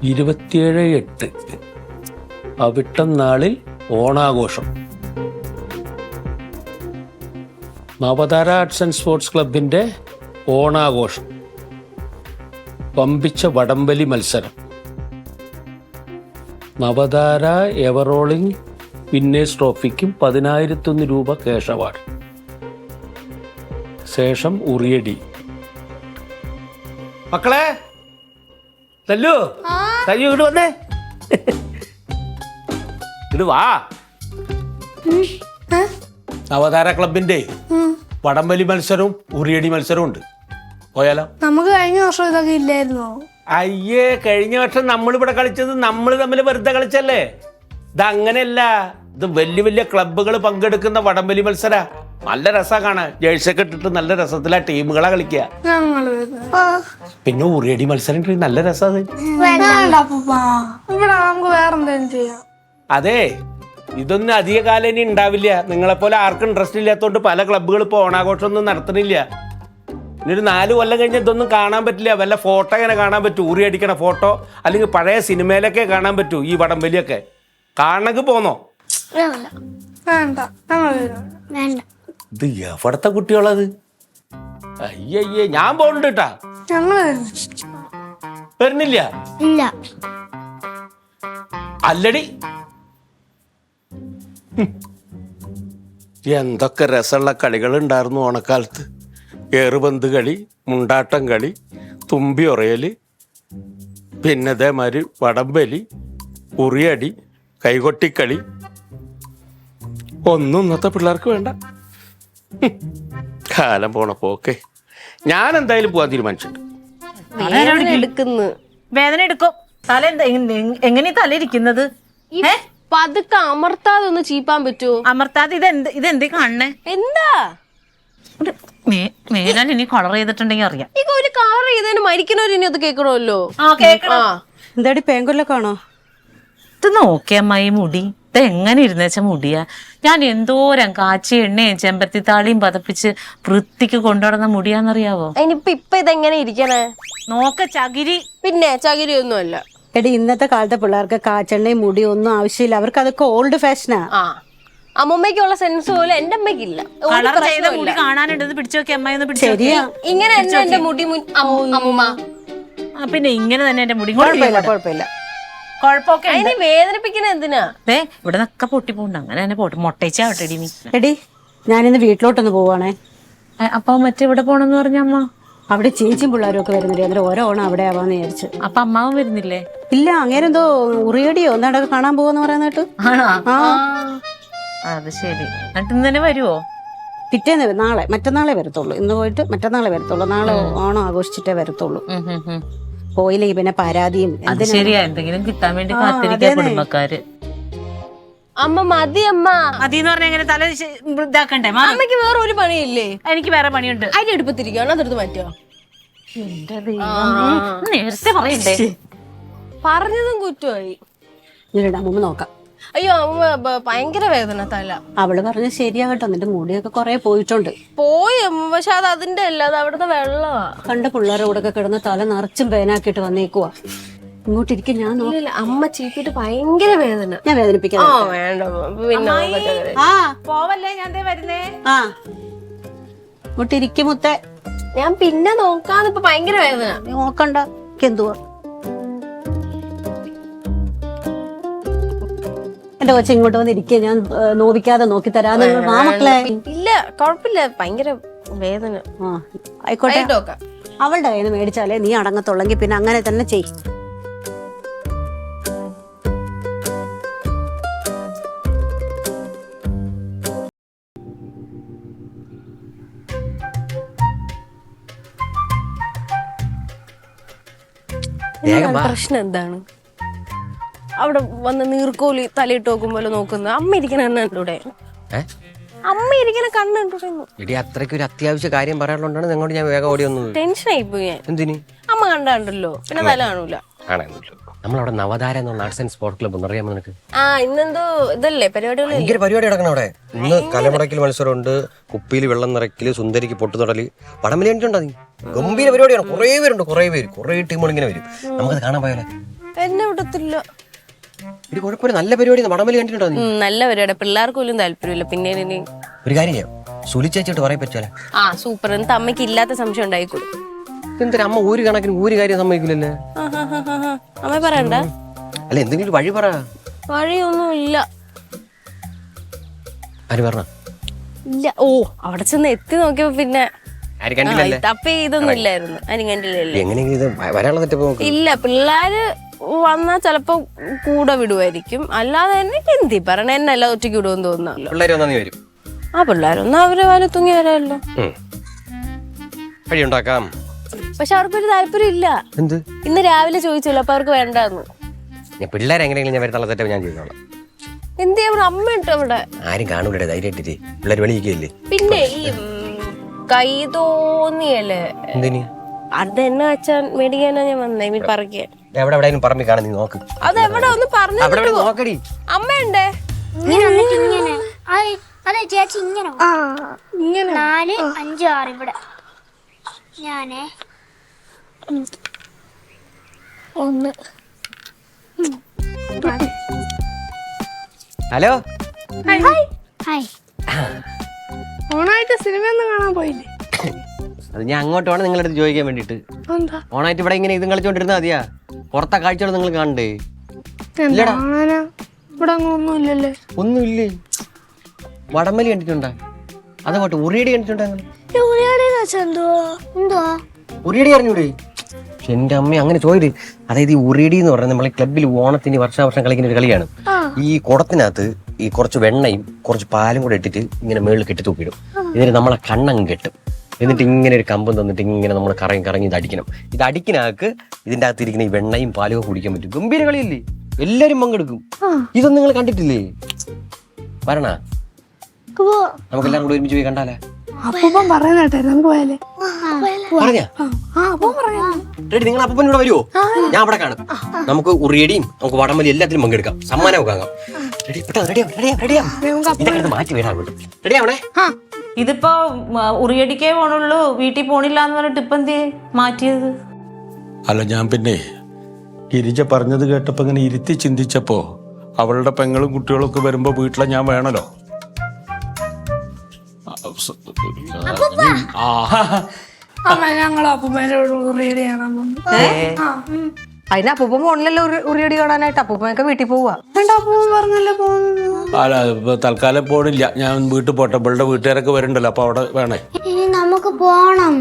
(27/8) അവിട്ടം നാളിൽ ഓണാഘോഷം. Navathara arts and sports ക്ലബിൻ്റെ ഓണാഘോഷം. പമ്പിച്ച വടംവലി മത്സരം. നവതാര എവറോളിംഗ് വിന്നേഴ്സ് ട്രോഫിക്കും 10,001 രൂപ ക്യാഷ് അവാർഡ്. ശേഷം ഉറിയടി. മക്കളെ തല്ലു തല്ലു ഇങ്ങോട്ട് വന്നേ, ഇത് വാ. നവതാര ക്ലബിന്റെ വടംവലി മത്സരവും ഉറിയടി മത്സരവും ഉണ്ട്, പോയാലോ? നമുക്ക് കഴിഞ്ഞ വർഷം ഇതൊക്കെ ഇല്ലായിരുന്നോ? അയ്യേ, കഴിഞ്ഞ വർഷം നമ്മളിവിടെ കളിച്ചത് നമ്മൾ തമ്മിൽ വെറുതെ കളിച്ചല്ലേ. ഇതങ്ങനെയല്ല, ഇത് വലിയ വലിയ ക്ലബ്ബുകൾ പങ്കെടുക്കുന്ന വടംവലി മത്സര. നല്ല രസാ കാണാൻ, ജേഴ്സിയൊക്കെ ഇട്ടിട്ട് നല്ല രസത്തിലാ ടീമുകളാ കളിക്കുക. പിന്നെ ഉറിയടി മത്സരം നല്ല രസാ. അതെ, ഇതൊന്നും അധിക കാലം ഇനി ഉണ്ടാവില്ല. നിങ്ങളെപ്പോലെ ആർക്കും ഇൻട്രസ്റ്റ് ഇല്ലാത്തതുകൊണ്ട് പല ക്ലബ്ബുകൾ ഇപ്പോൾ ഓണാഘോഷം ഒന്നും നടത്തണില്ല. ഇനി ഒരു 4 കൊല്ലം കഴിഞ്ഞ് ഇതൊന്നും കാണാൻ പറ്റില്ല. വല്ല ഫോട്ടോ ഇങ്ങനെ കാണാൻ പറ്റൂ, ഉറി അടിക്കണ ഫോട്ടോ, അല്ലെങ്കിൽ പഴയ സിനിമയിലൊക്കെ കാണാൻ പറ്റൂ ഈ വടംവലിയൊക്കെ. കാണണമെങ്കിൽ പോന്നോ? ഇത് എവിടത്തെ കുട്ടികളത്? അയ്യയ്യേ, ഞാൻ പോണ്ട് കേട്ടാ. വരുന്നില്ല? അല്ലടി, എന്തൊക്കെ രസമുള്ള കളികൾ ഉണ്ടായിരുന്നു ഓണക്കാലത്ത്. ഏറുപന്ത് കളി, മുണ്ടാട്ടം കളി, തുമ്പി ഉറയല്, പിന്നെ അതേമാതിരി വടംവലി, ഉറിയടി, കൈകൊട്ടിക്കളി. ഒന്നും ഇന്നത്തെ പിള്ളേർക്ക് വേണ്ട. കാലം പോണപ്പോ ഓക്കെ. ഞാൻ എന്തായാലും പോവാൻ തീരുമാനിച്ചിട്ടുണ്ട്. വേദന എടുക്കും. തല എങ്ങനെ തല ഇരിക്കുന്നത്? പതുക്കെ അമർത്താതെ ഒന്ന് ചീപ്പാൻ പറ്റുമോ? അമർത്താതെ ഇതെന്തേ കാണണേ? എന്താ മേലാൽ ഇനി കളർ ചെയ്തിട്ടുണ്ടെങ്കിൽ അറിയാം. ഈ ഒരു കളർ ചെയ്തതിന് മരിക്കണവര് ഇനി അത് കേൾക്കണമല്ലോ. എന്താടി പേങ്കൊല്ലൊക്കെയാണോ? ഇത് നോക്കിയ അമ്മായി മുടി ഇത് എങ്ങനെ ഇരുന്നേച്ച മുടിയാ. ഞാൻ എന്തോരം കാച്ചി എണ്ണയും ചെമ്പത്തിത്താളിയും പതപ്പിച്ച് വൃത്തിക്ക് കൊണ്ടുവന്ന മുടിയാന്നറിയാവോ? ഇനിയിപ്പൊ ഇതെങ്ങനെ ഇരിക്കണേ? നോക്ക ചകിരി. പിന്നെ ചകിരി ഒന്നും അല്ല എടി. ഇന്നത്തെ കാലത്തെ പിള്ളേർക്ക് കാച്ചെണ്ണയും മുടിയും ഒന്നും ആവശ്യമില്ല. അവർക്ക് അതൊക്കെ ഓൾഡ് ഫാഷനാ. അമ്മമ്മയ്ക്കുള്ള സെൻസ് പോലെ എന്റെ അമ്മയ്ക്കില്ല. കളർ ചെയ്ത മുടി കാണാനുണ്ടെന്ന് പിടിച്ചു നോക്കി അമ്മായി ഒന്ന് പിടിച്ചു. ഇങ്ങനെ തന്നെ എന്റെ മുടി അമ്മൂമ്മ. പിന്നെ ഇങ്ങനെ തന്നെ എന്റെ മുടി. കുഴപ്പമില്ല. കുഴപ്പമൊക്കെ അതിനെ വേദനിപ്പിക്കണ എന്തിനാ? ഇവിടെ നിന്നൊക്കെ പൊട്ടിപ്പോണ്ട്. അങ്ങനെ തന്നെ പോട്ടെ, മൊട്ടയിച്ചാവട്ടെടി നീ. എടി, ഞാനിന്ന് വീട്ടിലോട്ടൊന്ന് പോവാണേ. അപ്പൊ മറ്റെവിടെ പോണെന്ന് പറഞ്ഞ അമ്മ? അവിടെ ചേച്ചിയും പിള്ളേരും ഒക്കെ വരുന്നില്ലേ, അന്നേരം ഓരോ ഓണം അവിടെ ആവാന്ന് വിചാരിച്ചു. അപ്പൊ അമ്മാവും വരുന്നില്ലേ? ഇല്ല, അങ്ങനെ എന്തോ ഉറിയടിയോ ഒന്നാടൊക്കെ കാണാൻ പോവാന്ന് പറയുന്ന കേട്ടു. ആണോ? അത് ശരി. എന്നിട്ട് ഇന്ന് തന്നെ വരുവോ? പിറ്റേന്ന് മറ്റന്നാളെ വരത്തുള്ളൂ. ഇന്ന് പോയിട്ട് മറ്റന്നാളെ വരത്തുള്ളൂ. നാളെ ഓണം ആഘോഷിച്ചിട്ടേ വരത്തുള്ളൂ. പോയില്ലെങ്കിൽ പിന്നെ പരാതിയും. ശരിയാ, എന്തെങ്കിലും കിട്ടാൻ വേണ്ടി കാത്തിരിക്കുക കുടുംബക്കാര്. അമ്മ മതി. അമ്മ മതിന്ന് പറഞ്ഞ എങ്ങനെ തല ഇതാക്കണ്ടേ? അമ്മയ്ക്ക് വേറെ ഒരു പണിയില്ലേ? എനിക്ക് വേറെ പണിയുണ്ട്. അതിന്റെ അടുപ്പത്തിരിക്കുകയാണ്, അതെടുത്ത് മാറ്റോ? നേരത്തെ പറയണ്ടേ? പറഞ്ഞതും കുറ്റമായി. അമ്മ നോക്കാം. അയ്യോ അമ്മ ഭയങ്കര വേദന തല. അവള് പറഞ്ഞ ശരിയാകട്ടോ, നിന്റെ മുടിയൊക്കെ കൊറേ പോയിട്ടുണ്ട്. പോയി പക്ഷെ അത് അതിന്റെ അല്ല, അത് അവിടുത്തെ വെള്ളമാ. കണ്ട പിള്ളേരുടെ കൂടെ ഒക്കെ കിടന്ന് തല നിറച്ചും പേനാക്കിട്ട് വന്നേക്കുവാ. ഇങ്ങോട്ടിരിക്കും. ഞാൻ അമ്മ ചീപ്പിട്ട് ഭയങ്കര വേദന. ഞാൻ വേദനിപ്പിക്കാം. വേണ്ട പിന്നെ പോവല്ലേ, ഞാൻ വരുന്നേ. ഇങ്ങോട്ടിരിക്കും മുത്തേ. ഞാൻ പിന്നെ നോക്കാന്ന്. ഇപ്പൊ ഭയങ്കര വേദന. നോക്കണ്ട, എന്തുവാ എന്റെ കൊച്ചെ ഇങ്ങോട്ട് വന്നിരിക്കുക. ഞാൻ നോവിക്കാതെ നോക്കി തരാതെ. മക്കളെ ഇല്ല, കുഴപ്പമില്ല, ഭയങ്കര വേദന. ആയിക്കോട്ടെ. അവളുടെ കയ്യിൽ നിന്ന് മേടിച്ചാലേ നീ അടങ്ങത്തുള്ളെങ്കിൽ പിന്നെ അങ്ങനെ തന്നെ ചെയ്. പ്രശ്നം എന്താണ്? അവിടെ വന്ന് നീർക്കോലി തലയിട്ട് നോക്കുമ്പോലെ നോക്കുന്നത്. അമ്മ ഇരിക്കണ കണ്ണൂടെ? അമ്മ ഇരിക്കണ കണ്ണൂടെ? എടി, അത്രയ്ക്ക് ഒരു അത്യാവശ്യ കാര്യം പറയാനുള്ളതാണ് നിങ്ങളോട് ഞാൻ വേഗം ഓടി വന്നത്. ടെൻഷൻ ആയിപ്പോയി ഞാൻ. എന്തിന്? അമ്മ കണ്ടല്ലോ, പിന്നെ തല കാണൂല. കാണാനൊന്നുമില്ല. നമ്മളവിടെ നവതാര എന്നുള്ള ആർട്സ് ആൻഡ് സ്പോർട്സ് ക്ലബ്ബ് ഒന്ന് അറിയാമോ നിനക്ക്? ഇന്നെന്തോ ഇതല്ലേ പരിപാടികൾ? ഭയങ്കര പരിപാടി നടക്കണം അവിടെ. ഇന്ന് കലമുടക്കൽ മത്സരമുണ്ട്, കുപ്പിയിൽ വെള്ളം നിറയ്ക്കല്, സുന്ദരിക്ക് പൊട്ടുതൊടല്, വടംവലി കണ്ടിട്ടുണ്ടോ നീ? ഗംഭീര പരിപാടിയാണ്. കുറേ പേരുണ്ട്, കുറേ ടീമുകൾ ഇങ്ങനെ വരും. നമുക്കത് കാണാൻ പോയാലേ? എന്നെ വിടത്തില്ല. ഇത് കുഴപ്പമില്ല, നല്ല പരിപാടി. വടംവലി കണ്ടിട്ടുണ്ടോ നീ? നല്ല പരിപാടി, പിള്ളേർക്ക് പോലും താല്പര്യമില്ല. പിന്നെ ഇനി ഒരു കാര്യം ചെയ്യാം, സുലിച്ചേച്ചിട്ട് പറയാൻ പറ്റുമല്ലേ? സൂപ്പർ. എന്നിട്ട് അമ്മയ്ക്ക് ഇല്ലാത്ത സംശയം ഉണ്ടായിക്കോളും. എന്തൊരു അമ്മ ഒരു കണക്കിന് ഒരു കാര്യം സമ്മതിക്കില്ലല്ലേ? അമ്മ പറയണ്ട. അല്ല എന്തെങ്കിലും ഒരു വഴി പറ. വഴിയൊന്നും ഇല്ല. ആര് പറഞ്ഞ? ഇല്ല. അവിടെ ചെന്ന് എത്തി നോക്കിയപ്പോ പിന്നെ ആര് കണ്ടില്ലല്ലേ? തപ്പ ഇതൊന്നും ഇല്ലായിരുന്നു. ആരും കണ്ടില്ലല്ലേ? എങ്ങനെയെങ്കിലും ഇത് വരാനുള്ള തെറ്റപ്പോ ഇല്ല. പിള്ളേര് വന്നാ ചെലപ്പോ കൂടെ വിടുമായിരിക്കും. അല്ലാതെ എനിക്ക് എന്തി പറയണ, എന്നല്ല ഒറ്റയ്ക്ക് വിടുമെന്ന് തോന്നുന്നല്ലോ. പിള്ളേര് വന്നാ നീ വരും. പിള്ളേരൊന്നും അവരെ വല തൂങ്ങി വരാമല്ലോ. വഴി ഉണ്ടാക്കാം. പക്ഷെ അവർക്കൊരു താല്പര്യം ഇല്ല. എന്ത്? ഇന്ന് രാവിലെ ചോദിച്ചല്ലോ, അപ്പൊ അവർക്ക് വേണ്ടാന്ന്. ഞാൻ പിള്ളേരെ എങ്ങനെയെങ്കിലും ഞാൻ വരുന്നുള്ള തെറ്റപ്പ് ഞാൻ ചെയ്തോളാം. എന്ത് ചെയ്യാൻ? അമ്മ ഇട്ടോ അവിടെ. ആരും കാണൂലേ, ധൈര്യമായിട്ടില്ലേ? പിള്ളേർ വെളിയില്ലേ? പിന്നെ ഈ കൈ തോന്നിയല്ലേ എന്തിന്? അതെന്നെ അച്ഛൻ മേടിക്കാനാ ഞാൻ വന്നേ. ഇവര് പറക്കാൻ എവിടെ എവിടെയും പറമ്പി കാണാൻ നീ നോക്ക്. അതെവിടെ ഒന്ന് പറഞ്ഞു നോക്കടി. അമ്മയുണ്ടേ? അതെ ചേച്ചി, ഇങ്ങനെ 4, 5, 6 ഇവിടെ. ഞാനേ 1. ഹലോ. ഹായ്. ഓണായിട്ട് സിനിമയൊന്നും കാണാൻ പോയില്ലേ? അത് ഞാൻ അങ്ങോട്ട് വേണം നിങ്ങളുടെ അടുത്ത് ചോദിക്കാൻ വേണ്ടിട്ട്. ഓണായിട്ട് ഇവിടെ ഇങ്ങനെ ഇതും കളിച്ചോണ്ടിരുന്നാ മതിയാ? പുറത്തെ കാഴ്ചകൾ നിങ്ങൾ കാണണ്ടേ? ഇവിടെ ഒന്നുമില്ലല്ലേ? ഒന്നുമില്ലേ? വടംവലി കണ്ടിട്ടുണ്ടാ? അതുകൊണ്ട് ഉറിയടി കണ്ടിട്ടുണ്ടാ? ഉറിയടി അറിഞ്ഞൂടെ? എന്റെ അമ്മ അങ്ങനെ ചോദിച്ചു. അതായത് ഈ ഉറിയടി എന്ന് പറയുന്നത് നമ്മളെ ക്ലബ്ബിൽ ഓണത്തിന് വർഷാവർഷം കളിക്കുന്ന ഒരു കളിയാണ്. ഈ കുടത്തിനകത്ത് ഈ കുറച്ച് വെണ്ണയും കുറച്ച് പാലും കൂടെ ഇട്ടിട്ട് ഇങ്ങനെ മേളിൽ കെട്ടി തൂക്കിയിടും. ഇതിന് നമ്മളെ കണ്ണങ്ങ് കെട്ടും. എന്നിട്ട് ഇങ്ങനെ ഒരു കമ്പം തന്നിട്ട് ഇങ്ങനെ നമ്മൾ കറങ്ങി ഇത് അടിക്കണം. ഇത് അടിക്കിനാക്ക് ഇതിന്റെ അകത്ത് ഇരിക്കുന്ന ഈ വെണ്ണയും പാലും ഒക്കെ കുടിക്കാൻ പറ്റും. ഗംഭീര കളിയല്ലേ? എല്ലാരും പങ്കെടുക്കും. ഇതൊന്നും നിങ്ങൾ കണ്ടിട്ടില്ലേ? വരണ, നമുക്ക് എല്ലാവരും കൂടെ ഒരുമിച്ച് പോയി കണ്ടാലേ? അപ്പൂപ്പൻ പറയുന്നേട്ടെ, നമുക്ക് പോയാലേ? പറഞ്ഞാ റെഡി? നിങ്ങൾ അപ്പൻ ഇവിടെ വരുമോ? ഞാൻ അവിടെ കാണും. നമുക്ക് ഉറിയടിയും നമുക്ക് വടംവലി എല്ലാത്തിലും പങ്കെടുക്കാം. സമ്മാനമൊക്കെ വാങ്ങാം. റെഡി? റെഡിയാ? മാറ്റി വരാൻ വേണ്ടി റെഡിയാവണേ. ഇതിപ്പോ ഉറിയടിക്കേ പോണുള്ളൂ, വീട്ടിൽ പോണില്ല എന്ന് പറഞ്ഞിട്ട് ഇപ്പൊ എന്തേ മാറ്റിയത്? അല്ല, ഞാൻ പിന്നെ ഗിരിജ പറഞ്ഞത് കേട്ടപ്പോ ഇങ്ങനെ ഇരുത്തി ചിന്തിച്ചപ്പോ അവളുടെ പെങ്ങളും കുട്ടികളും ഒക്കെ വരുമ്പോ വീട്ടിലെ ഞാൻ വേണല്ലോ. ഞങ്ങൾ അപ്പൂപ്പേനോട് ഉറിയടി കാണാൻ പോകുന്നു. അതിന് അപ്പൂപ്പൻ പോണില്ലല്ലോ ഉറിയടി കാണാനായിട്ട്. അപ്പൂപ്പനൊക്കെ വീട്ടിൽ പോവാ. അപ്പൂപ്പൻ പറഞ്ഞല്ലേ പോകുന്നു. അല്ല, ഇപ്പൊ തൽക്കാലം പോണില്ല. ഞാൻ വീട്ടിൽ പോട്ടെ. ഇവളുടെ വീട്ടുകാരൊക്കെ വരുന്നുണ്ടല്ലോ, അപ്പൊ അവിടെ വേണേ. ഇനി നമുക്ക് പോണം.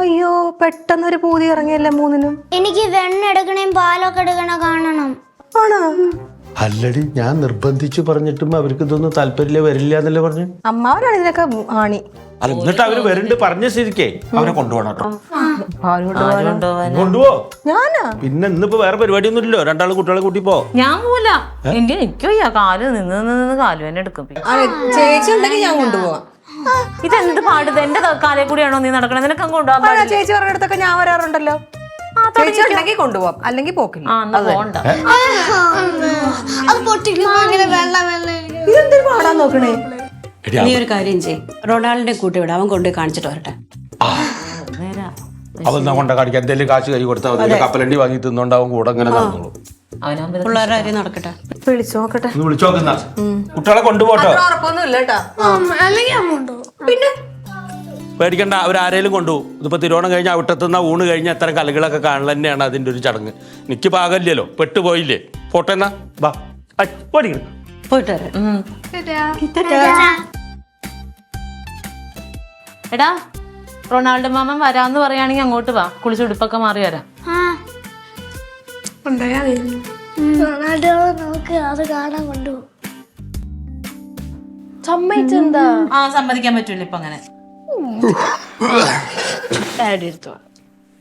അയ്യോ, പെട്ടെന്നൊരു പൂതി ഇറങ്ങിയല്ലേ മൂന്നിനും. എനിക്ക് വെണ്ണ എടുക്കണേം പാലൊക്കെ എടുക്കണ കാണണം. ആണോ? അല്ലടി, ഞാൻ നിർബന്ധിച്ച് പറഞ്ഞിട്ടും അവർക്ക് ഇതൊന്നും താല്പര്യം വരില്ല എന്നല്ലേ പറഞ്ഞു. അമ്മാവനാണ് ഇതിനൊക്കെ ആണി. അല്ല, എന്നിട്ട് അവര് വരണ്ട് പറഞ്ഞ സ്ഥിതിക്കേ അവരെ കൊണ്ടുപോകണം കേട്ടോ. കൊണ്ടുപോ. ഞാനാ? പിന്നെ ഇന്നിപ്പോ വേറെ പരിപാടിയൊന്നും ഇല്ലല്ലോ. രണ്ടാള് കുട്ടികളെ കൂട്ടി പോ. ഞാൻ പോല. എനിക്കോ കാല് നിന്ന് കാല് തന്നെ എടുക്കും. ചേച്ചി ഉണ്ടെങ്കിൽ ഞാൻ കൊണ്ടുപോവാം. ഇതെന്ത് പാടുത്? എന്റെ കാലേ കൂടിയാണോ നീ നടക്കണേ? നിനക്ക് കൊണ്ടുപോകാൻ ചേച്ചി പറഞ്ഞിടത്തൊക്കെ ഞാൻ വരാറുണ്ടല്ലോ. ചേച്ചി ഉണ്ടെങ്കിൽ കൊണ്ടുപോവാം, അല്ലെങ്കിൽ പോക്കില്ല. പോണ്ട. ഇതെന്തൊരു പാടാൻ നോക്കണേ? നീ ഒരു കാര്യം ചെയ്യും, റൊണാൾഡിനെ കൂട്ടി വിടാം. അവൻ കൊണ്ടുപോയി കാണിച്ചിട്ട് വരട്ടെ. അവൻ കൊണ്ട കാണിക്കാൻ എന്തെങ്കിലും കാശ് കൈ കൊടുത്താൽ മതി. കപ്പലണ്ടി വാങ്ങി തിന്നോണ്ടാവും കൂടെ ഇങ്ങനെ നടന്നോളൂ. പിള്ളേരുടെ കാര്യം നടക്കട്ടെ. വിളിച്ചു നോക്കട്ടെ. വിളിച്ചോക്കുന്ന കുട്ടികളെ കൊണ്ടുപോട്ടോ. ഉറപ്പൊന്നും ഇല്ല കേട്ടാ. അല്ലെങ്കിൽ അമ്മ ഉണ്ടോ? പിന്നെ പേടിക്കണ്ട, അവരാരേലും കൊണ്ടുപോകും. ഇതിപ്പോ തിരുവോണം കഴിഞ്ഞാൽ അവിട്ടത്തുനിന്ന ഊണ് കഴിഞ്ഞ അത്തരം കലകളൊക്കെ കാണൽ തന്നെയാണ് അതിന്റെ ഒരു ചടങ്ങ്. എനിക്ക് പാകമില്ലല്ലോ, പെട്ടുപോയില്ലേ. പോട്ടെ എന്നാ ബാ. പോയിട്ട് വരാം. എടാ, റൊണാൾഡോ മാമൻ വരാന്ന് പറയുകയാണെങ്കിൽ അങ്ങോട്ട് വാ. കുളിച്ച് ഉടുപ്പൊക്കെ മാറി വരാം. നമുക്ക് അത് കാണാൻ കൊണ്ടുപോകും. സമ്മതിച്ചെന്താ? സമ്മതിക്കാൻ പറ്റൂല ഇപ്പൊ അങ്ങനെ.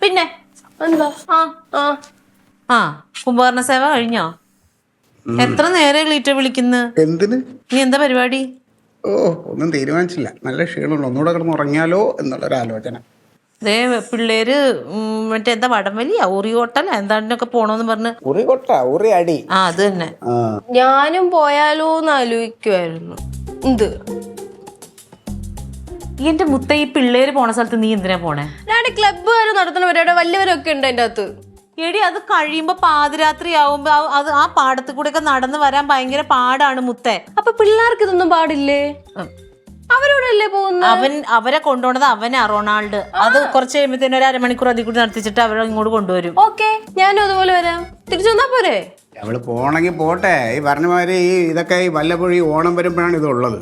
പിന്നെ എന്താ? കുംഭകർണ സേവ കഴിഞ്ഞോ? എത്ര നേരെ ഗ്ലീറ്റർ വിളിക്കുന്നു? എന്തിന്? നീ എന്താ പരിപാടി? ഒന്നും തീരുമാനിച്ചില്ല. നല്ല ക്ഷീണമുണ്ട്. ഒന്നുകൂടെ കിടന്ന് ഉറങ്ങിയാലോ എന്നുള്ളൊരു ആലോചന. ദേ പിള്ളേര് മറ്റേ എന്താ വടംവലിയാ ഉറിയോട്ടല്ല എന്താണ്ടൊക്കെ പോണോന്ന് പറഞ്ഞ് ഉറി കൊട്ട ഉറി അടി. ആ അത് തന്നെ. ഞാനും പോയാലോ എന്ന് ആലോചിക്കുമായിരുന്നു. എന്ത് എന്റെ മുത്ത ഈ പിള്ളേര് പോണ സ്ഥലത്ത് നീ എന്തിനാ പോണേ? ഡാഡി ക്ലബ്ബുകാർ നടത്തുന്ന പരിപാടി വലിയവരൊക്കെ ഉണ്ട് അതിൻ്റെ അകത്ത്. എടി അത് കഴിയുമ്പോ പാതിരാത്രി ആവുമ്പോ അത് ആ പാടത്ത് കൂടെ ഒക്കെ നടന്നു വരാൻ ഭയങ്കര പാടാണ് മുത്തേ. അപ്പൊ പിള്ളേർക്ക് ഇതൊന്നും പാടില്ലേ? അവരോടല്ലേ പോകുന്നത്? അവരെ കൊണ്ടുപോണത് അവനാ റൊണാൾഡ്. അത് കുറച്ച് കഴിയുമ്പത്തേനും ഒരു അരമണിക്കൂർ അതിൽ കൂടി നടത്തിച്ചിട്ട് അവരെ ഇങ്ങോട്ട് കൊണ്ടുവരും. ഓക്കെ, ഞാനും അതുപോലെ വരാം. തിരിച്ചു വന്നാ പോരെ? അവള് പോണെങ്കിൽ പോട്ടെ. ഈ പറഞ്ഞമാതിരി ഇതൊക്കെ ഈ വല്ലപ്പോഴും ഈ ഓണം വരുമ്പോഴാണ് ഇതുള്ളത്.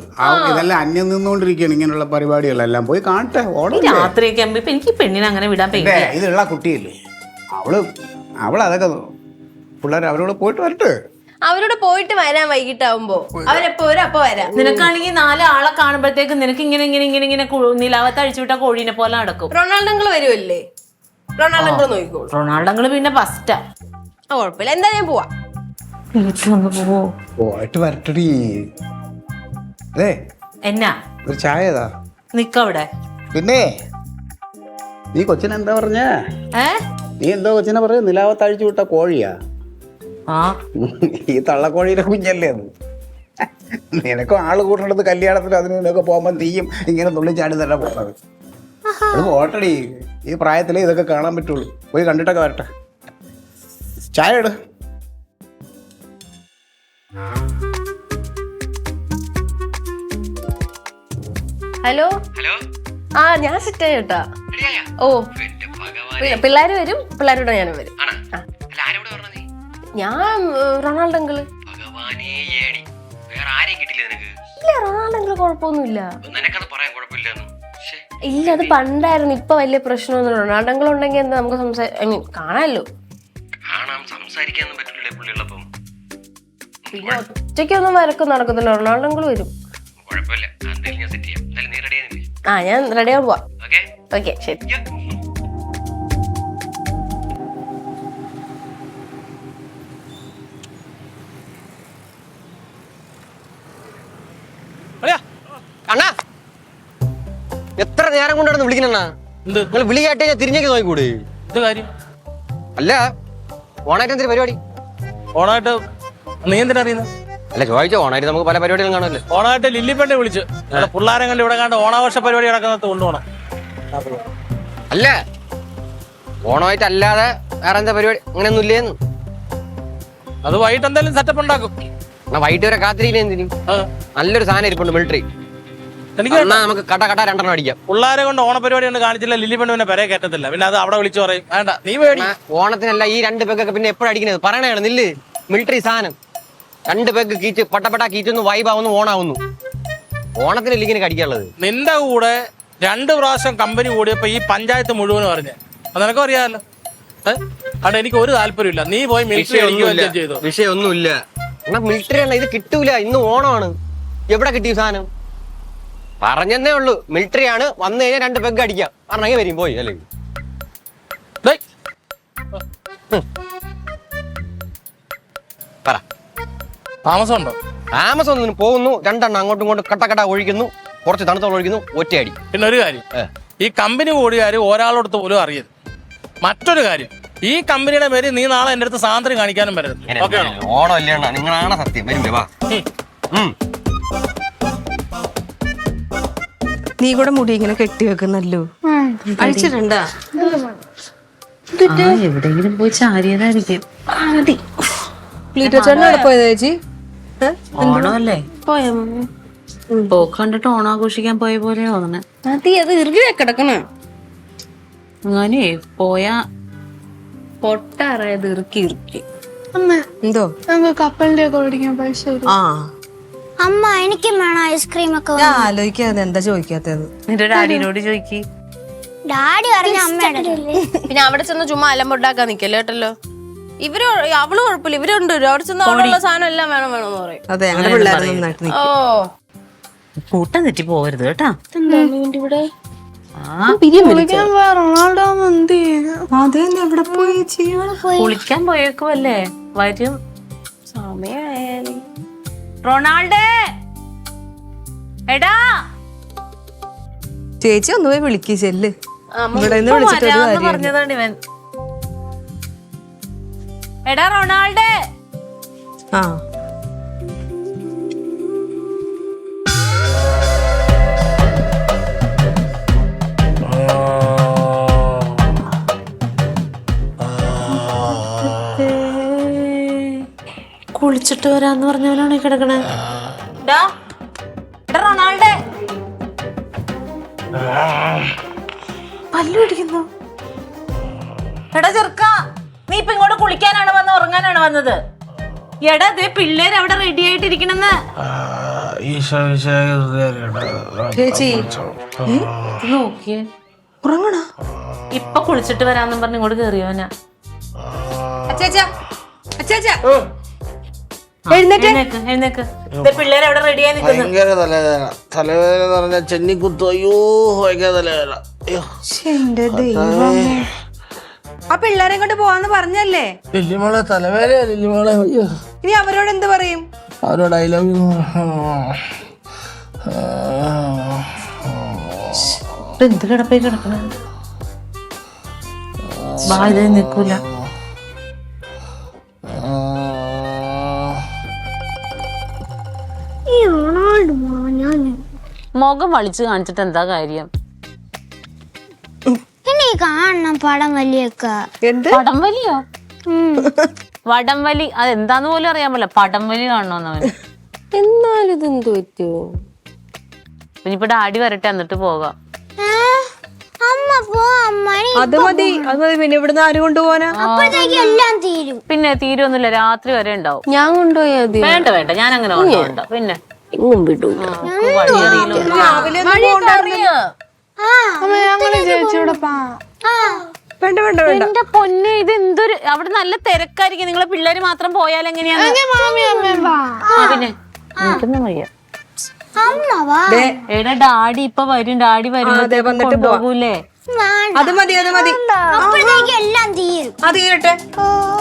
ഇതെല്ലാം അന്യം നിന്നുകൊണ്ടിരിക്കുകയാണ് ഇങ്ങനെയുള്ള പരിപാടികളെല്ലാം. പോയി കാണട്ടെ. ഓണം രാത്രിയൊക്കെ ആകുമ്പോ ഇപ്പൊ എനിക്ക് പെണ്ണിനെ അങ്ങനെ വിടാൻ പറ്റില്ല. ഇതുള്ള കുട്ടിയല്ലേ അവളതൊക്കെ പിള്ളേർ അവരോട് പോയിട്ട് വരട്ടെ. അവരോട് പോയിട്ട് വരാൻ വൈകിട്ടാവുമ്പോ അവരെപ്പോ വരും അപ്പൊ വരാം. നിനക്കാണെങ്കിൽ 4 ആളെ കാണുമ്പോഴത്തേക്ക് നിനക്ക് ഇങ്ങനെ ഇങ്ങനെ ഇങ്ങനെ ഇങ്ങനെ നിലാവത്ത് അഴിച്ചുവിട്ട കോഴീനെ പോലെ നടക്കും. റൊണാൾഡോങ്ങൾ വരുമല്ലേ? റൊണാൾഡോങ്ങൾ നോക്കിക്കോളൂ. റൊണാൾഡോങ്ങള് പിന്നെ ഫസ്റ്റാ. കുഴപ്പമില്ല, എന്താ ഞാൻ പോവാ. പോയിട്ട് വരട്ടടി. അതെ എന്നാ ഒരു ചായ ഏതാ? നിക്കവിടെ. പിന്നെ നീ കൊച്ചിനെന്താ പറഞ്ഞ? നീ എന്തോ കൊച്ചിനെ പറയ നിലാവത്ത് അഴിച്ചു വിട്ട കോഴിയാ? ഈ തള്ളക്കോഴിയുടെ കുഞ്ഞല്ലേ അത്. നിനക്കും ആള് കൂട്ടണത് കല്യാണത്തിന് അതിനൊക്കെ പോകുമ്പോ നീയും ഇങ്ങനെ തുള്ളിച്ചാടി തന്നെ പോണത്. അത് പോട്ടടി, ഈ പ്രായത്തിലേ ഇതൊക്കെ കാണാൻ പറ്റുള്ളൂ. പോയി കണ്ടിട്ടൊക്കെ വരട്ടെ. ചായ ഇട്. ഹലോ. ആ ഞാൻ സെറ്റായി കേട്ടാ. ഓ പിള്ളേര് വരും, പിള്ളേരോട് ഞാനും വരും. ഞാൻ റൊണാൾഡോ അങ്കിള്. ഇല്ല റൊണാൾഡോ അങ്കിള് കുഴപ്പമൊന്നുമില്ല. ഇല്ല അത് പണ്ടായിരുന്നു, ഇപ്പൊ വലിയ പ്രശ്നമൊന്നും. റൊണാൾഡോ അങ്കിൾ ഉണ്ടെങ്കിൽ എന്താ നമുക്ക് കാണാമല്ലോ. പിന്നെ ഒറ്റയ്ക്കൊന്നും വരക്കും നടക്കത്തില്ല. റൊണാൾഡോ അങ്കിൾ വരും. ആ ഞാൻ റെഡിയാ പോവാ. ഓക്കെ ശരി. അണ്ണാ എത്ര നേരം കൊണ്ടാണ് വിളിക്കണ? നിങ്ങൾ വിളി കേട്ടേ ഞാൻ തിരിഞ്ഞേക്ക് നോക്കൂടെ? ഇത് കാര്യം അല്ല, ഓണായിട്ട് എന്തൊരു പരിപാടി? ഓണായിട്ട് നീ എന്തിനാ അറിയുന്നത്? അല്ല ചോദിച്ചോ, ഓണായിട്ട് നമുക്ക് പല പരിപാടികളും കാണുമല്ലോ. ഓണായിട്ട് ലില്ലിപ്പെണ്ണെ വിളിച്ച് പിള്ളേരെ കണ്ട് ഇവിടെ കണ്ട് ഓണാഘോഷ പരിപാടി നടക്കുന്നത് കൊണ്ടുപോകണം. അല്ല ഓണമായിട്ട് അല്ലാതെ വേറെ എന്താ പരിപാടി? അങ്ങനെയൊന്നും ഇല്ലേന്ന്. അത് വൈകിട്ട് എന്തായാലും സെറ്റപ്പ് ഉണ്ടാക്കും. എന്നാ വൈകിട്ട് വരെ കാത്തിരിക്കണേ എന്തിനു? നല്ലൊരു സാധനം ഇരിപ്പുണ്ട് മിലിറ്ററി. എനിക്ക് നമുക്ക് കട 2 അടിക്കാം. പിള്ളേരെ കൊണ്ട് ഓണപരിപാടി ഒന്നും കാണിച്ചില്ല. ലില്ലിപ്പെണ്ണ് പിന്നെ പെരേ കയറ്റത്തില്ല. പിന്നെ അത് അവിടെ വിളിച്ചു പറയും വേണ്ട നീ പേടി. ഓണത്തിനല്ല ഈ 2 പെഗൊക്കെ പിന്നെ എപ്പോഴും അടിക്കുന്നത് പറയണതാണ്. നില്ല് മിലിറ്ററി സാധനം 2 പെഗ് കീറ്റ് പട്ടപ്പെട്ട കീറ്റൊന്ന് വൈബാവുന്നു, ഓണാവുന്നു. ഓണത്തിനല്ല ഇങ്ങനെ അടിക്കാനുള്ളത്. നിന്റെ കൂടെ 2 പ്രാവശ്യം കമ്പനി കൂടിയപ്പോ ഈ പഞ്ചായത്ത് മുഴുവനും അറിഞ്ഞ അത് നിനക്കും അറിയാമല്ലോ. അവിടെ എനിക്ക് ഒരു താല്പര്യമില്ല. നീ പോയി മിലിറ്ററി ചെയ്തു. വിഷയമൊന്നുമില്ല. എന്നാ മിലിറ്ററി ആണ്, ഇത് കിട്ടൂല. ഇന്ന് ഓണമാണ്. എവിടെ കിട്ടിയ സാധനം? പറഞ്ഞതേ ഉള്ളൂ മിലിറ്ററി ആണ്. വന്നു കഴിഞ്ഞാൽ 2 പെഗ് അടിക്കാം. പറഞ്ഞെങ്കിൽ വരും പോയി. അല്ലെങ്കിൽ പറ താമസമുണ്ടോ? താമസം ഒന്നും പോകുന്നു. 2 എണ്ണം അങ്ങോട്ടും ഇങ്ങോട്ടും കട്ട ഒഴിക്കുന്നു. കുറച്ച് തണുത്തോളം ഒഴിക്കുന്നു. ഒറ്റയടി. പിന്നെ ഒരു കാര്യം, ഈ കമ്പനി കൂടിയാൽ ഒരാളോടത്ത് പോലും അറിയരുത്. മറ്റൊരു കാര്യം, ഈ കമ്പനിയുടെ പേര് നീ നാളെ എന്റെ അടുത്ത് സ്വാതന്ത്ര്യം കാണിക്കാനും വരരുത്. ഓണം അല്ലേ നിങ്ങളാണ് സത്യം. വരും നീ കൂടെ മുടി ഇങ്ങനെ കെട്ടി വെക്കുന്നല്ലോ. അഴിച്ചിട്ടുണ്ടാ? എവിടെയെങ്കിലും പോയി ചാരിയതായിരിക്കും. ചേട്ടനോടെ പോയത് ചേച്ചി? ഓണമല്ലേ പോക്ക് കണ്ടിട്ട് ഓണാഘോഷിക്കാൻ പോയ പോലെ തോന്നണേ. അത് ഇറുകിയാ കിടക്കണ. അങ്ങനെ പോയാ പൊട്ടാറായത് ഇറുക്കി ഇറുക്കി. അമ്മ എന്തോ നമുക്ക് കപ്പലിന്റെ ഒക്കെ ഓടിക്കാൻ പൈസ തരും. ആ അമ്മ എനിക്കും വേണം ഐസ്ക്രീം ഒക്കെ. ഞാൻ ആലോചിക്കാതെ എന്താ ചോദിക്കാത്തത്? നിന്റെ ഡാഡിനോട് ചോദിക്ക്. ഡാഡി പറഞ്ഞ അമ്മയുടെ. പിന്നെ അവിടെ ചെന്ന് ചുമ്മാ അലമ്പുണ്ടാക്കാൻ നിക്കല്ലോ കേട്ടല്ലോ. അവള് കുഴപ്പമില്ല, ഇവരുണ്ട്. അവിടെ ചെന്ന് അവിടെയുള്ള സാധനം എല്ലാം വേണമെന്ന് പറയും. അതെ അങ്ങനെ പിള്ളേരെ നന്നായിട്ട് നിൽക്കും. കൂട്ടം തെറ്റി പോകരുത് കേട്ടാ. റൊണാൾഡോ എന്ത് ചെയ്യും? അതെ എവിടെ പോയി ചേച്ചി? കുളിക്കാൻ പോയേക്കുമല്ലേ, വരും. സമയായാലേ. റൊണാൾഡേ എടാ. ചേച്ചി ഒന്ന് പോയി വിളിക്ക് ചെല്ല്. ഇവിടെ നിന്ന് വിളിച്ചിട്ട് ഒരു കാര്യമില്ല. പറഞ്ഞതാണ് ഇവൻ. എടാ റൊണാൾഡേ, ആ കുളിച്ചിട്ട് വരാന്ന് പറഞ്ഞവനാണ് ഈ കിടക്കണേ. റൊണാൾഡേ, പല്ലു പിടിക്കുന്നു. എടാ ചെറുക്ക, നീ ഇപ്പൊ ഇങ്ങോട്ട് കുളിക്കാനാണ് വന്നത്, ഉറങ്ങാനാണ് വന്നത്? എടാ ദേ പിള്ളേര് അവിടെ റെഡി ആയിട്ടിരിക്കണെന്ന്. ചേച്ചി നോക്കിയേ, ഉറങ്ങണ ഇപ്പൊ കുളിച്ചിട്ട് വരാന്നും പറഞ്ഞ് ഇങ്ങോട്ട് കേറിയോനാ. എഴുന്നേക്ക് എഴുന്നേക്ക്. പിള്ളേര് അവിടെ റെഡി ആയി നിൽക്കുന്നു. ഭയങ്കര തലവേദന, തലവേദന എന്ന് പറഞ്ഞാൽ ചെന്നിക്കുത്തു. അയ്യോ ഭയങ്കര തലവേദന. അയ്യോ എന്റെ ദൈവമേ, ആ പിള്ളേരെ കൊണ്ട് പോവാന്ന് പറഞ്ഞല്ലേ? ലില്ലിമോളെ തലവേദന, ലില്ലിമോളെ. അയ്യോ, ഇനി അവരോട് എന്ത് പറയും? അവരോട് ഐ ലവ് യു. എന്ത് കിടപ്പേ കിടക്കണ, ബാധ്യത നിൽക്കൂല. മുഖം വളിച്ചു കാണിച്ചിട്ട് എന്താ കാര്യം? ഇനി കാണണം പടം വലിയൊക്കെ. എന്ത് പടം വലിയോ? വടംവലി അതെന്താന്ന് പോലും അറിയാൻ പറ്റില്ല. പടം വലി കാണണോന്ന് അവന്. എന്നാലും ഇതെന്ത് പറ്റുമോ? ഇനിയിപ്പോ ഡാഡി വരട്ടെ, എന്നിട്ട് പോകാം. അമ്മ പോ അമ്മ, അത് മതി അത് മതി. പിന്നെ ഇവിടുന്ന് ആര് കൊണ്ടുപോവാനാ? അപ്പോഴത്തേക്ക് എല്ലാം തീരും. പിന്നെ തീരൊന്നുമില്ല, രാത്രി വരെ ഉണ്ടാവും. ഞാൻ കൊണ്ടുപോയാ മതി. വേണ്ട വേണ്ട, ഞാൻ അങ്ങനെ കൊണ്ടുപോകണ്ട. പിന്നെ ഇങ്ങും വിടൂ. രാവിലെ ഒന്നും പോകണ്ടായിരുന്നല്ലോ. ഞങ്ങള് ചേച്ചിയുടെ വേണ്ട വേണ്ട വേണ്ട. എന്റെ പൊന്നെ, ഇത് എന്തൊരു, അവിടെ നല്ല തിരക്കായിരിക്കും. നിങ്ങളെ പിള്ളേര് മാത്രം പോയാൽ എങ്ങനെയാണ്? പിന്നെ എനിക്കൊന്നും വയ്യ. അമ്മ വാ. എടാ ഡാഡി ഇപ്പൊ വരും, ഡാഡി വരുമ്പോ പോകൂലേ? അത് മതി അത് മതി. അപ്പോഴത്തേക്ക് എല്ലാം തീരും. അത് കേട്ടെ,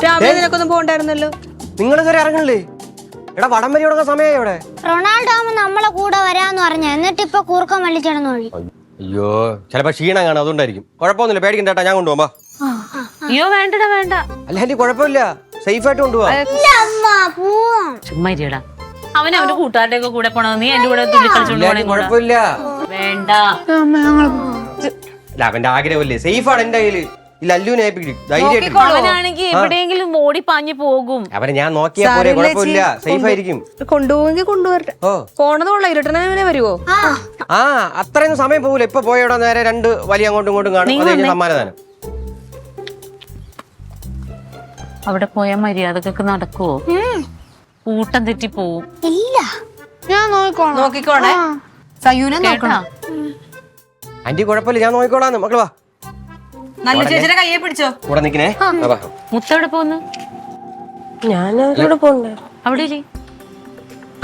രാവിലെ നിനക്കൊന്നും പോകണ്ടായിരുന്നല്ലോ. നിങ്ങൾ ഇതുവരെ ഇറങ്ങണില്ലേ? എടാ വടം വലി തുടങ്ങാൻ സമയമായി ഇവിടെ. റൊണാൾഡോ ആവുമ്പോ നമ്മളെ കൂടെ വരാന്ന് പറഞ്ഞ, എന്നിട്ട് ഇപ്പൊ കൂർക്കം വലിച്ചിടന്ന് വഴി. അയ്യോ, ചിലപ്പോ ക്ഷീണം കാണാം, അതുകൊണ്ടായിരിക്കും. കുഴപ്പമൊന്നുമില്ല, പേടിക്കണ്ട കേട്ടാ, ഞാൻ കൊണ്ടുപോകാം. അയ്യോ വേണ്ടടാ വേണ്ട. അല്ല ആന്റി, കുഴപ്പമില്ല, സേഫ് ആയിട്ട് കൊണ്ടുപോവാ. ഇല്ല അമ്മ, പോവാം. ചുമ്മാ ഇരിയടാ. അവന് അവന്റെ കൂട്ടുകാരുടെ ഒക്കെ കൂടെ പോണോ? നീ എന്റെ കൂടെ തുള്ളി കളിച്ചോണ്ട് പോണേ. കുഴപ്പമില്ല, വേണ്ട. അല്ല അവന്റെ ആഗ്രഹമല്ലേ, സേഫ് ആണ് എന്റെ കയ്യില്. ഇല്ല അല്ലുവിനെ ഏൽപ്പിക്കും, ധൈര്യമായിട്ട്. അവനാണെങ്കിൽ എവിടെയെങ്കിലും ഓടി പാഞ്ഞു പോകും. അവനെ ഞാൻ നോക്കിയാ പോരെ, കുഴപ്പമില്ല, സേഫ് ആയിരിക്കും. കൊണ്ടുപോവെങ്കിൽ കൊണ്ടുവരട്ടെ. ഓ പോണതുള്ള ഇരുട്ടനെ വരുവോ? ആ അത്രയൊന്നും സമയം പോകൂല. ഇപ്പൊ പോയവിടെ നേരെ 2 വലിയ അങ്ങോട്ടും ഇങ്ങോട്ടും കാണും. അത് കഴിഞ്ഞ് സമ്മാനദാനം. അവിടെ പോയാൽ മര്യാദക്കൊക്കെ നടക്കുവോ? കൂട്ടം തെറ്റി പോവും. ഇല്ല, ഞാൻ നോക്കിക്കോളാം. നോക്കിക്കോണേ, സയൂനെ നോക്കണം. ആന്റി കുഴപ്പമില്ല, ഞാൻ നോക്കിക്കോളാന്ന്. മക്കള് വാ, നല്ല ചേച്ചിയുടെ കയ്യെ പിടിച്ചോ. ഇവിടെ നിക്കണേ. മുത്തെവിടെ പോന്ന്? ഞാൻ അവരോട് പോണ്ടേ? അവിടെ ഇരി.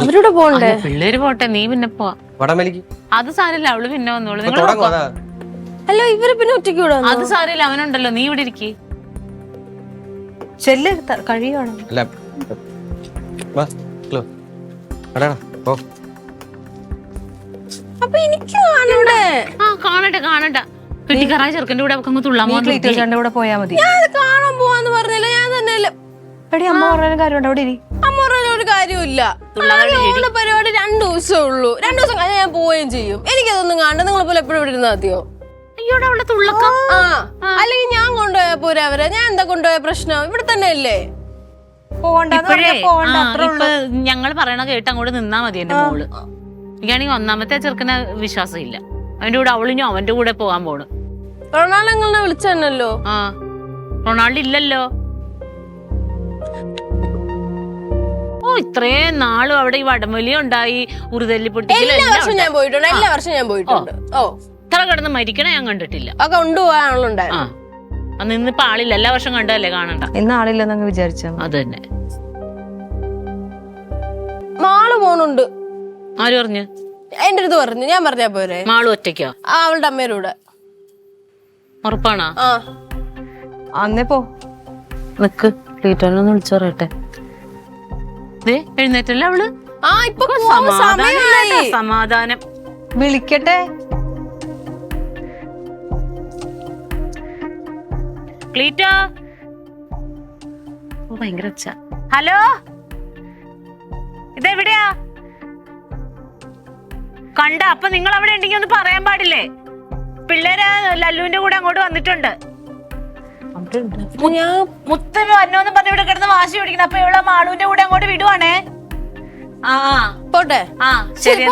അവരോട് പോണ്ടേ? പിള്ളേര് പോട്ടെ, നീ പിന്നെ പോവാ. വടം വലിക്ക് അത് സാരില്ല, അവള് പിന്നെ വന്നോളൂ. നിങ്ങൾ തുടങ്ങും. അതാ അല്ല ഇവര് പിന്നെ ഒറ്റയ്ക്ക് വിടാ. അത് സാരില്ല, അവനുണ്ടല്ലോ, നീ ഇവിടെ ഇരിക്കി. ചെല്ല് കഴിയുവാണ്. അല്ല വാ, എടാ ഓ അപ്പൊ എനിക്ക് കാണണ്ടേ? ആ കാണട്ടെ കാണട്ടെ. കിട്ടിക്കറായ ചെറുക്കന്റെ കൂടെ അങ്ങ് തുള്ളാൻ ക്ലീറ്റോസിന്റെ കൂടെ പോയാ മതി. ഞാൻ കാണാൻ പോവാന്ന് പറഞ്ഞില്ല, ഞാൻ തന്നെ എടി അമ്മ പറഞ്ഞ കാര്യമുണ്ട്, അവിടെ ഇരി. അമ്മ പറഞ്ഞ ഒരു കാര്യമില്ല. പരിപാടി 2 ദിവസമേ ഉള്ളൂ. 2 ദിവസം കഴിഞ്ഞാൽ ഞാൻ പോവുകയും ചെയ്യും. എനിക്കതൊന്നും കാണണ്ട. നിങ്ങളെ പോലെ എപ്പോഴും ഇവിടെ ഇരുന്നാ മതിയോ? അയ്യോടെ അവളെ തുള്ളക്കം. അല്ലെങ്കിൽ ഞാൻ കൊണ്ടുപോയാ പോരാ അവരെ? ഞാൻ എന്താ കൊണ്ടുപോയ പ്രശ്നം? ഇവിടെ തന്നെ അല്ലേ? ഞങ്ങൾ പറയണ കേട്ട് അങ്ങോട്ട് നിന്നാ മതി. എന്റെ മോള് എനിക്കാണെങ്കിൽ ഒന്നാമത്തെ ചെറുക്കനെ വിശ്വാസം ഇല്ല. അവന്റെ കൂടെ അവളിഞ്ഞോ അവന്റെ കൂടെ പോകാൻ പോണ്. റൊണാൾഡോ നിങ്ങളെ വിളിച്ചല്ലോ. ആ റൊണാൾഡോ ഇല്ലല്ലോ. ഓ ഇത്രയും നാളും അവിടെ ഈ വടംവലി ഉണ്ടായി, ഉറുതല്ലി പൊട്ടിക്കൽ. എല്ലാ വർഷവും ഞാൻ പോയിട്ടുണ്ട്. എല്ലാ വർഷവും ഞാൻ പോയിട്ടുണ്ട്. ഓ ഇത്ര കിടന്ന് മരിക്കണ ഞാൻ കണ്ടിട്ടില്ല. ആ കൊണ്ടുപോകാനുണ്ടായിരുന്നു. അന്ന് ഇന്നിപ്പോ ആളില്ല. എല്ലാ വർഷം കണ്ടല്ലേ, കാണണ്ട. ഇന്ന് ആളില്ലെന്നങ്ങ് വിചാരിച്ച അത് തന്നെ. മാള് പോണുണ്ട്. ആര് പറഞ്ഞു? എന്റെ അടുത്ത് പറഞ്ഞു. ഞാൻ പറഞ്ഞാ പോരെ? മാള് ഒറ്റയ്ക്കോ? ആ അവളുടെ അമ്മയുടെ കൂടെ. ഉറപ്പാണോ? ആ അന്നേ പോ. നിക്ക്, ക്ലീറ്റോനൊന്ന് വിളിച്ചു പറയട്ടെ. എഴുന്നേറ്റല്ലേ അവള്? ആ ഇപ്പൊ സമാധാനം. വിളിക്കട്ടെ. ക്ലീറ്റോ ഭയങ്കര ഒച്ച. ഹലോ, ഇതെവിടെയാ കണ്ട? അപ്പൊ നിങ്ങൾ അവിടെ ഉണ്ടെങ്കിൽ ഒന്ന് പറയാൻ പാടില്ലേ? പിള്ളേര് ലല്ലുവിന്റെ കൂടെ അങ്ങോട്ട് വന്നിട്ടുണ്ട്. മുത്തമ്മ വന്നോന്ന് പറഞ്ഞ് ഇവിടെ കിടന്ന് വാശി പിടിക്കണം. അപ്പൊ ഇവിടെ മാളുവിന്റെ കൂടെ അങ്ങോട്ട് വിടുവാണേ. ആ പോട്ടെ. ആ ശരി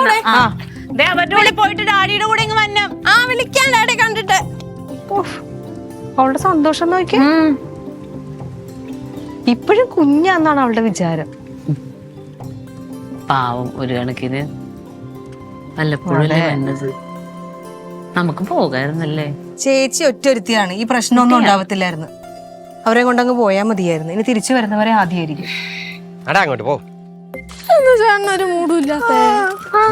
അവരുടെ കൂടെ പോയിട്ട് ഡാഡിയുടെ കൂടെ ഇങ്ങ് വന്ന. ആ വിളിക്കാൻ ഡാഡി കണ്ടിട്ട്. അവളുടെ സന്തോഷം നോക്കിയ ഇപ്പോഴും കുഞ്ഞാന്നാണ് അവളുടെ വിചാരം. പാവം ഒരു കണക്കിന് വല്ലപ്പോഴല്ലേ വന്നത്. നമുക്ക് പോകായിരുന്നല്ലേ. ചേച്ചി ഒറ്റൊരുത്തിയാണ്, ഈ പ്രശ്നമൊന്നും ഉണ്ടാവത്തില്ലായിരുന്നു. അവരെ കൊണ്ടങ്ങ് പോയാൽ മതിയായിരുന്നു. ഇനി തിരിച്ചു വരുന്നവരെ ആദ്യമായിരിക്കും. അടാ അങ്ങോട്ട് പോ. ചേട്ടനൊരു മൂടുമില്ലാത്ത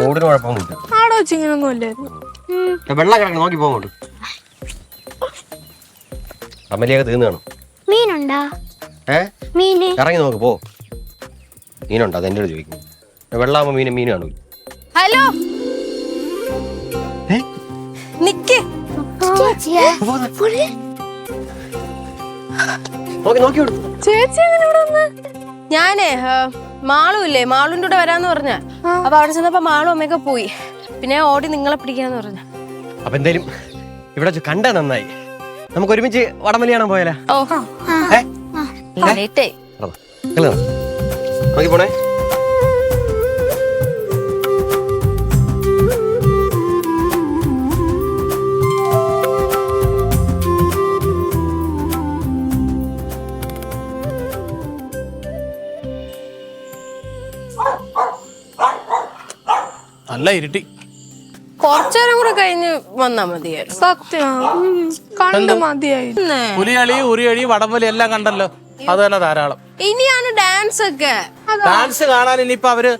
മൂടിന് കുഴപ്പമൊന്നുമില്ല. ആടെ വെച്ച് ഇങ്ങനൊന്നും അല്ലായിരുന്നു. വെള്ളം കിടക്കണം, നോക്കി പോകോട്ട്. അമലിയൊക്കെ തീർന്നു കാണും. മീനുണ്ടാ? ഏ മീന് ഇറങ്ങി നോക്ക് പോ. മീനുണ്ടോ? അതെന്റെ അടുത്ത് ചോദിക്കും. വെള്ളാകുമ്പോ മീൻ കാണൂല. ഹലോ നിക്ക്. ചേച്ചിയാ? നോക്കി നോക്കി വിടും. ചേച്ചി എങ്ങനെ ഇവിടെ വന്ന്? ഞാനേ മാളു ഇല്ലേ, മാളുവിന്റെ കൂടെ വരാന്ന് പറഞ്ഞ. അപ്പൊ അവിടെ ചെന്നപ്പോ മാളും അമ്മയൊക്കെ പോയി. പിന്നെ ഓടി നിങ്ങളെ പിടിക്കാന്ന് പറഞ്ഞ. അപ്പൊ എന്തായാലും ഇവിടെ കണ്ടാ നന്നായി. നമുക്ക് ഒരുമിച്ച് വടംവലി കാണാൻ പോയാലോ? ഓഹോ ലേറ്റായി. നോക്കി പോണേ. നല്ല ഇരുട്ടി. കുറച്ചേരം കൂടെ കഴിഞ്ഞ് വന്നാ മതിയായിരുന്നു. സത്യം കണ്ടു മതിയായി. പുലികളി ഉരിയടി വടംവലി എല്ലാം കണ്ടല്ലോ, അത് തന്നെ ധാരാളം. ഇനിയാണ് ഡാൻസ് ഒക്കെ. ഡാൻസ് കാണാൻ ഇനിയിപ്പോ അവര്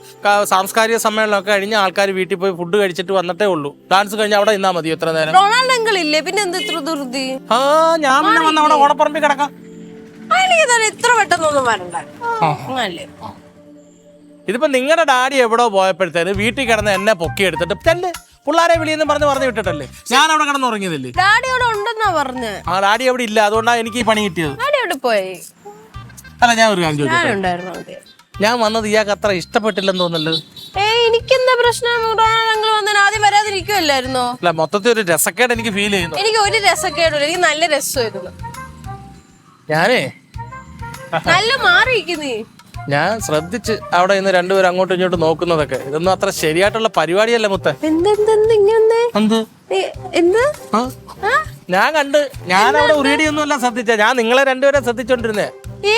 സാംസ്കാരിക സമ്മേളനമൊക്കെ കഴിഞ്ഞ ആൾക്കാർ വീട്ടിൽ പോയി ഫുഡ് കഴിച്ചിട്ട് വന്നിട്ടേ ഉള്ളൂ. ഡാൻസ് കഴിഞ്ഞ അവിടെ നിന്നാ മതി എത്ര നേരം? റൊണാൾഡോ അങ്കിൾ ഇല്ലേ, പിന്നെ എന്ത് ഇത്ര ധൃതി? ആ ഞാൻ പിന്നെ വന്ന അവിടെ ഓണപ്പറമ്പിൽ കിടക്കാം. എനിക്ക് ഇത്ര പെട്ടെന്നൊന്നും വരണ്ട. അങ്ങനല്ലേ? ഇതിപ്പോ നിങ്ങളുടെ ഡാഡി എവിടോ പോയപ്പോഴത്തേന് വീട്ടിൽ കിടന്ന് എന്നെ പൊക്കി എടുത്തിട്ട് ചെല്ല് പിള്ളാരെ വിളിയെന്ന് പറഞ്ഞു വിട്ടിട്ടല്ലേ ഞാൻ അവിടെ കിടന്ന് ഉറങ്ങിയതല്ലേ. ഡാഡി അവിടെ ഉണ്ടെന്നാ പറഞ്ഞ്. ആ ഡാഡി അവിടെ ഇല്ല, അതുകൊണ്ടാണ് എനിക്ക് ഈ പണി കിട്ടിയത്. ഡാഡി അവിടെ പോയി. അല്ല ഞാൻ ഒരു കാര്യം ചോദിച്ചു, ഞാനുണ്ടായിരുന്നു അവിടെ. ഞാൻ വന്നത് ഇയാൾക്ക് അത്ര ഇഷ്ടപ്പെട്ടില്ലെന്ന് തോന്നല്ലോ. എനിക്കെന്താ പ്രശ്നം? റൊണാൾഡോ അങ്കിൾ വന്നാൽ ആദ്യം വരാതിരിക്കുമല്ലായിരുന്നോ? അല്ല മൊത്തത്തിൽ ഒരു രസക്കേട് എനിക്ക് ഫീൽ ചെയ്യുന്നു. എനിക്ക് ഒരു രസക്കേടില്ല, എനിക്ക് നല്ല രസമായിരുന്നു. ഞാനേ നല്ല മാറിയിരിക്കുന്നേ. ഞാൻ ശ്രദ്ധിച്ച് അവിടെ നിന്ന് രണ്ടുപേരും അങ്ങോട്ടും ഇങ്ങോട്ടും നോക്കുന്നതൊക്കെ. ഇതൊന്നും അത്ര ശരിയായിട്ടുള്ള പരിപാടിയല്ല മുത്ത. എന്ത് ഞാൻ കണ്ട് ഞാൻ അവിടെ ഉരിയടിയൊന്നും അല്ല ശ്രദ്ധിച്ച. ഞാൻ നിങ്ങളെ രണ്ടുപേരെ ശ്രദ്ധിച്ചോണ്ടിരുന്നേ.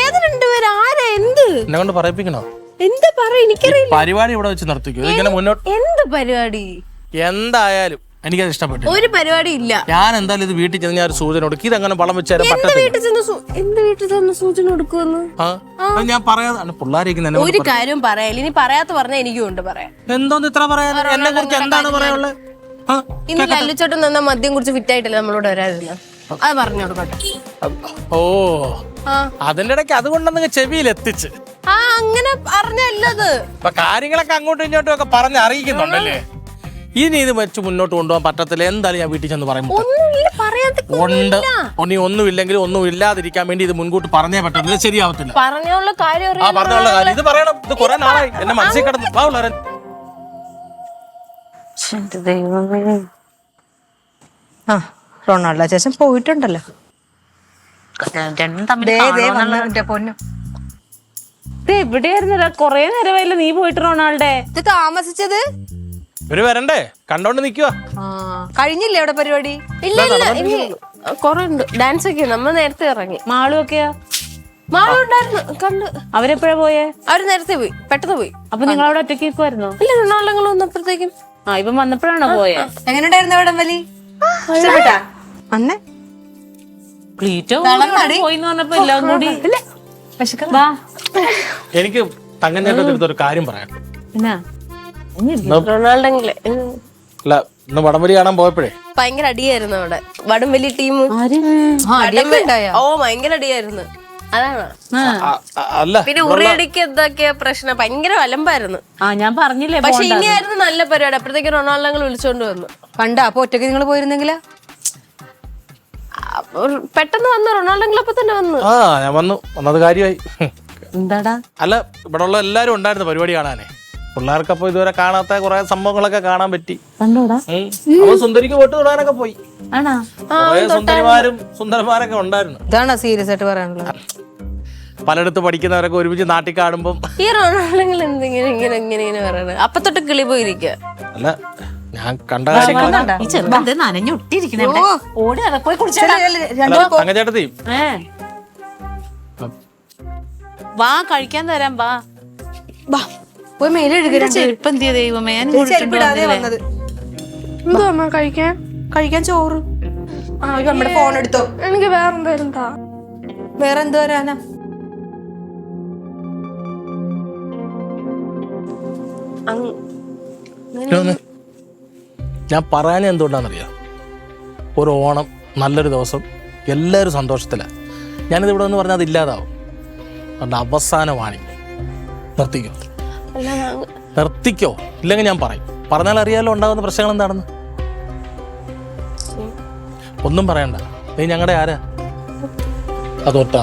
ഏത് രണ്ടുപേരും? ആരാ? എന്ത് എന്നെ കൊണ്ട് പറയിപ്പിക്കണോ? എന്ത് പറ, എനിക്കറിയില്ല. പരിപാടി ഇവിടെ വെച്ച് നിർത്തിക്കോ. ഇങ്ങനെ മുന്നോട്ട് എന്ത് പരിപാടി? എന്തായാലും എനിക്കത് ഇഷ്ടപ്പെട്ടു. ഒരു പരിപാടി ഇല്ല. ഞാൻ എന്തായാലും ഇത് വീട്ടിൽ ചെന്ന് ഞാൻ ഒരു സൂചന കൊടുക്കും. ഇതങ്ങനെ വളം വെച്ചാൽ വീട്ടിൽ ചെന്ന് സൂചന കൊടുക്കുമെന്ന് ഞാൻ പറയാതെ പിള്ളേരിക്കുന്ന ഒരു കാര്യം പറയാല്ല. ഇനി പറയാത്ത പറഞ്ഞാൽ എനിക്കും ഉണ്ട് പറയാൻ. എന്തോന്ന് ഇത്ര പറയാൻ? എന്നെ കുറിച്ച് എന്താണ് പറയാനുള്ളത്? ഇന്ന് ലല്ലുച്ചോട്ടൻ നിന്ന മദ്യം കുറിച്ച് ഫിറ്റായിട്ടല്ലേ നമ്മളോട് വരാതിരുന്നത്? അത് പറഞ്ഞു കൊടുക്കട്ടെ. ഓ അതിന്റെ ഇടയ്ക്ക് അതുകൊണ്ടൊന്ന് ചെവിയിൽ എത്തിച്ച് അങ്ങനെ പറഞ്ഞല്ലത്. ഇപ്പൊ കാര്യങ്ങളൊക്കെ അങ്ങോട്ടും ഇങ്ങോട്ടും ഒക്കെ പറഞ്ഞ് അറിയിക്കുന്നുണ്ടല്ലേ. ഇനി ഇത് വെച്ച് മുന്നോട്ട് കൊണ്ടുപോകാൻ പറ്റത്തില്ല. എന്തായാലും ഞാൻ വീട്ടിൽ ചെന്ന് പറയുമ്പോ ഉണ്ട്. ഇനി ഒന്നുമില്ലെങ്കിലും ഒന്നും ഇല്ലാതിരിക്കാൻ വേണ്ടി ഇത് മുൻകൂട്ടി പറഞ്ഞേ പറ്റത്തില്ല. ശരിയാവത്തില്ല. പറഞ്ഞുള്ള കാര്യം ഇത് പറയണം. ഇത് കുറെ നാളായി എന്നെ മനസ്സിൽ കിടന്നു. ആ റൊണാൾഡോ ചേച്ചൻ പോയിട്ടുണ്ടല്ലോ. പൊന്നു എവിടെയായിരുന്നില്ല, കൊറേ നേരമായില്ല നീ പോയിട്ട് റൊണാൾഡേ. ഇത് താമസിച്ചത് ഇവര് വരണ്ടേ? കണ്ടോണ്ട് നിക്കുവാ. കഴിഞ്ഞില്ലേ അവിടെ പരിപാടി? ഇല്ല ഇനി കൊറേ ഉണ്ട്. ഡാൻസ് ഒക്കെ നമ്മൾ നേരത്തെ ഇറങ്ങി. മാളും ഒക്കെയാ? മാളും ഉണ്ടായിരുന്നു, കണ്ട്. അവരെപ്പോഴാ പോയേ? അവര് നേരത്തെ പോയി, പെട്ടെന്ന് പോയി. അപ്പൊ നിങ്ങൾ അവിടെ ഒറ്റയ്ക്ക് നിൽക്കുമായിരുന്നോ? ഇല്ല, റൊണാൾഡോ വന്നപ്പോഴത്തേക്കും. ഇപ്പം വന്നപ്പോഴാണോ പോയെ? എങ്ങനെയുണ്ടായിരുന്നു വടംവലി? അന്നേ ക്ലീറ്റോ പോയിന്ന് പറഞ്ഞപ്പോ എല്ലാം കൂടി എനിക്ക് തങ്കഞ്ഞേട്ടൻ ഒരു കാര്യം പറയാം. റൊണാൾഡോ അല്ല ഇന്ന് വടംവലി കാണാൻ പോയപ്പോഴേ ഭയങ്കര അടിയായിരുന്നു അവിടെ. വടംവലി ടീം ഭയങ്കര അടിയായിരുന്നു. അതാണ്. അല്ല പിന്നെ ഉറിയടിക്ക് എന്തൊക്കെയാ പ്രശ്നം? ഭയങ്കര വലമ്പായിരുന്നു. ഞാൻ പറഞ്ഞില്ലേ. പക്ഷെ ഇനിയായിരുന്നു നല്ല പരിപാടി. അപ്പോഴത്തേക്ക് റൊണാൾഡോ വിളിച്ചോണ്ട് വന്നു. കണ്ടാ? അപ്പൊ ഒറ്റയ്ക്ക് നിങ്ങൾ പോയിരുന്നെങ്കിലാ? പെട്ടെന്ന് വന്നു റൊണാൾഡോ ക്ലബ്ബിൽ തന്നെ വന്നു. ആ ഞാൻ വന്നത് കാര്യമായി. എന്താടാ? അല്ല ഇവിടെ ഉള്ള എല്ലാരും ഉണ്ടായിരുന്നു പരിപാടി കാണാനേ. പിള്ളേർക്കപ്പോ ഇതുവരെ കാണാത്ത കുറെ സംഭവങ്ങളൊക്കെ കാണാൻ പറ്റി. കണ്ടോടാ? അവൻ സുന്ദരിക്ക് വോട്ട് തൊടാനൊക്കെ പോയി. ആണോ? കുറെ സുന്ദരന്മാരൊക്കെ ഉണ്ടായിരുന്നു. ഇതാണോ സീരിയസ് ആയിട്ട് പറയാനുള്ളത്? പലയിടത്ത് പഠിക്കുന്നവരൊക്കെ ഒരുമിച്ച് നാട്ടിൽ കാണുമ്പം ഈ റൊണാൾഡോ എന്തെങ്കിലും പറയണത് അപ്പൊ തൊട്ട് കിളി പോയിരിക്കുക. അല്ല ഞാൻ കണ്ട കാര്യങ്ങൾ ഈ ചെറുപ്പം നനഞ്ഞൊട്ടിരിക്കണേ. ഓടി അതെ പോയി കുടിച്ചാ. തങ്കച്ചേട്ടത്തി വാ കഴിക്കാൻ തരാം. വാ പോയി മേലെ ചെരുപ്പ് എന്തിയ ദൈവമേ. ഞാൻ ചെരുപ്പിടാതെ വന്നത്. എന്തോ അമ്മ കഴിക്കാൻ? കഴിക്കാൻ ചോറ്. നമ്മുടെ ഫോൺ എടുത്തോ. എനിക്ക് വേറെന്തായാലും താ. വേറെ എന്ത് വരാനാ? ഞാൻ പറയാൻ എന്തുകൊണ്ടാണെന്നറിയാം, ഒരു ഓണം നല്ലൊരു ദിവസം എല്ലാവരും സന്തോഷത്തിലാണ്. ഞാനിത് ഇവിടെ എന്ന് പറഞ്ഞാൽ അത് ഇല്ലാതാവും. അതുകൊണ്ട് അവസാന വാണി നിർത്തിക്കോ, ഇല്ലെങ്കിൽ ഞാൻ പറഞ്ഞാൽ അറിയാലോ ഉണ്ടാകുന്ന പ്രശ്നങ്ങൾ എന്താണെന്ന്. ഒന്നും പറയണ്ട, നീ ഞങ്ങളുടെ ആരാ? അതൊട്ടാ